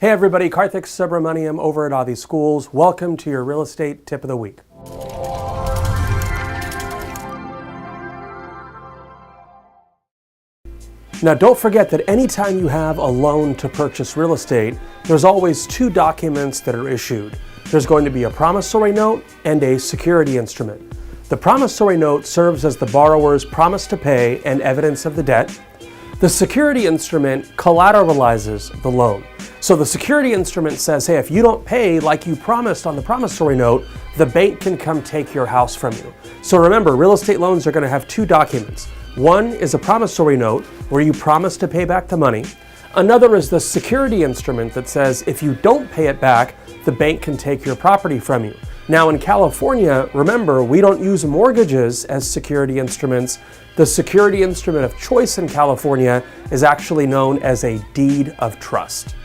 Hey everybody, Kartik Subramaniam over at ADHI Schools. Welcome to your real estate tip of the week. Now don't forget that anytime you have a loan to purchase real estate, there's always two documents that are issued. There's going to be a promissory note and a security instrument. The promissory note serves as the borrower's promise to pay and evidence of the debt. The security instrument collateralizes the loan. So the security instrument says, hey, if you don't pay like you promised on the promissory note, the bank can come take your house from you. So remember, real estate loans are going to have two documents. One is a promissory note where you promise to pay back the money. Another is the security instrument that says if you don't pay it back, the bank can take your property from you. Now in California, remember, we don't use mortgages as security instruments. The security instrument of choice in California is actually known as a deed of trust.